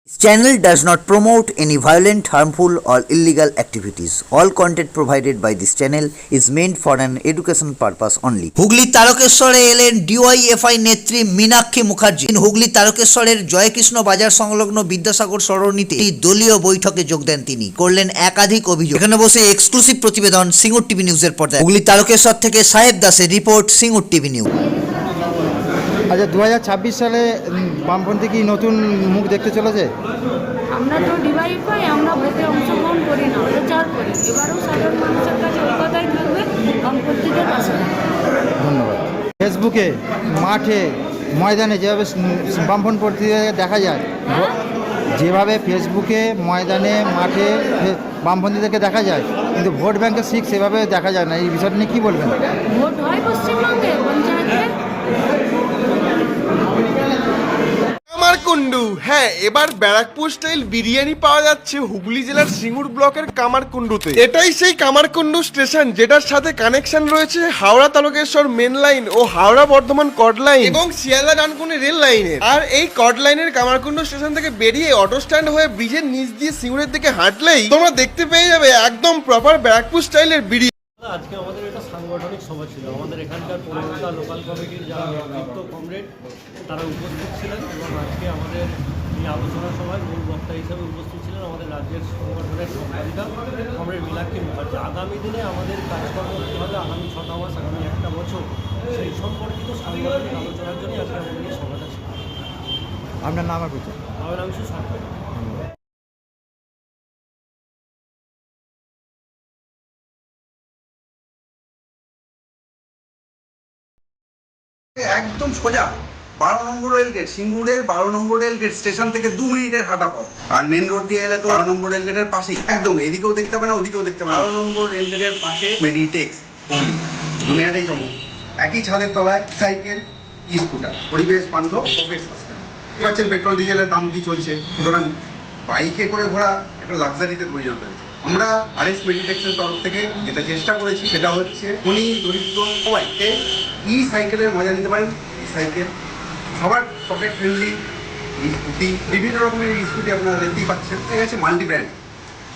This channel does not promote any violent, harmful, or illegal activities. All content provided by this channel is meant for an education purpose only. Hooghly তারকেশ্বরে এলেন DYFI নেত্রী মীনাক্ষী মুখার্জি। হুগলি তারকেশ্বরের জয়কৃষ্ণ বাজার সংলগ্ন বিদ্যাসাগর সরণিতে দলীয় বৈঠকে যোগ দেন তিনি। করলেন একাধিক অভিযোগ। এখানে বসে এক্সক্লুসিভ প্রতিবেদন সিঙ্গুর টিভি নিউজের পর্দায়। হুগলি তারকেশ্বর থেকে সাহেব দাসের রিপোর্ট, সিঙ্গুর টিভি নিউজ। আচ্ছা, 2026 সালে বামপন্থী কি নতুন মুখ দেখতে চলেছে? আমরা তো ডিওয়াইএফআই, আমরা ভোটে অংশগ্রহণ করি না, প্রচার করি। এবারেও সাধারণ মানুষের কাছে কথাই থাকবে, বামপন্থীদের পাশে। ধন্যবাদ। ফেসবুকে, মাঠে, ময়দানে যেভাবে বামপন্থীদের দেখা যায়, যেভাবে ফেসবুকে, ময়দানে, মাঠে বামপন্থীদেরকে দেখা যায়, কিন্তু ভোট ব্যাংকে শিখ সেভাবে দেখা যায় না। এই বিষয়টা নিয়ে কী বলবেন? ভোট হয় পশ্চিমবঙ্গে পঞ্চায়েতে। কামারকুন্ডু, হ্যাঁ, এবার ব্যারাকপুর স্টাইল বিরিয়ানি পাওয়া যাচ্ছে হুগলি জেলার সিঙ্গুর ব্লকের কামারকুন্ডুতে। এটাই সেই কামারকুন্ডু স্টেশন যেটার সাথে কানেকশন রয়েছে হাওড়া তারকেশ্বর মেন লাইন ও হাওড়া বর্ধমান কড লাইন এবং শিয়ালদা ডানকুনি রেল লাইনের। আর এই কড লাইনের কামারকুন্ডু স্টেশন থেকে বেরিয়ে অটো স্ট্যান্ড হয়ে ব্রিজের নিচ দিয়ে সিঙ্গুরের দিকে হাঁটলেই তোমরা দেখতে পেয়ে যাবে একদম প্রপার ব্যারাকপুর স্টাইলের বিরিয়ানি। আজকে আমাদের একটা সাংগঠনিক সভা ছিল। আমাদের এখানকার পরিণতা লোকাল কমিটির যারা নেতৃত্ব কমরেড তারা উপস্থিত ছিলেন এবং আজকে আমাদের এই আলোচনা সভায় মূল বক্তা হিসেবে উপস্থিত ছিলেন আমাদের রাজ্যের সংগঠনের সম্পাদিকা কমরেড মীনাক্ষী মুখার্জি। আগামী দিনে আমাদের কাজকর্ম কী হবে, আগামী 6 মাস, আগামী 1 বছর, সেই সম্পর্কিত সাংগঠনিক আলোচনার জন্য আজকে আমাদের এই সভাটা ছিল। আপনার নাম আর পরিচয়? অবনাংশ সরকার। একদম সোজা 12 নম্বর রেলগেট, সিঙ্গুরের 12 নম্বর রেলগেট স্টেশন থেকে 2 মিনিটের হাঁটা পথ। আর মেন রোড দিয়ে এলে তো 12 নম্বর রেলগেটের পাশেই, একদম এদিকেও দেখতে পাবে না ওদিকেও দেখতে পাবে না। 12 নম্বর রেলগেটের পাশে মেডিটেক্স, দুনিয়াটাই চমক। একই ছাদের তলায় সাইকেল, স্কুটার, পরিবেশ বান্ধব, পাচ্ছেন। পেট্রোল ডিজেলের দাম কি চলছে, সুতরাং বাইকে করে ঘোরা একটা লাক্সারিতে প্রয়োজন রয়েছে। আমরা আরএস মেডিটেক্সের তরফ থেকে যেটা চেষ্টা করেছি সেটা হচ্ছে উনি দরিদ্র সবাইকে ই সাইকেলের মজা নিতে পারেন। ই সাইকেল সবার পকেট ফ্রেন্ডলি, স্কুটি, বিভিন্ন রকমের স্কুটি আপনারা দেখতেই পাচ্ছেন। ঠিক আছে, মাল্টি ব্র্যান্ড,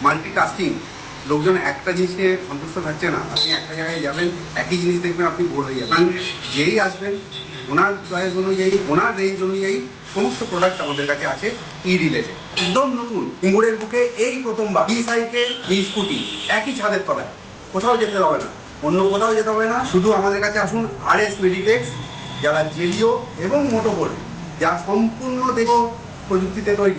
মাল্টি টাস্কিং। লোকজন একটা জিনিস নিয়ে সন্তুষ্ট থাকছে না। আপনি একটা জায়গায় যাবেন, একই জিনিস দেখবেন, আপনি বোর হয়ে যাবেন। যেই আসবেন ওনার চয়েস অনুযায়ী, ওনার রেঞ্জ অনুযায়ী সমস্ত প্রোডাক্ট আমাদের কাছে আছে ই রিলেটেড। একদম নতুন সিঙ্গুরের বুকে এই প্রথমবার ই সাইকেল, ই স্কুটি একই ছাদের তলায়। কোথাও যেতে হবে না, অন্য কোথাও যেতে হবে না, শুধু আমাদের কাছে আসুন। আরএস মেডিটেক্স, যারা জেলিও এবং মোটোবোল্ট, যা সম্পূর্ণ দেহ প্রযুক্তিতে তৈরি,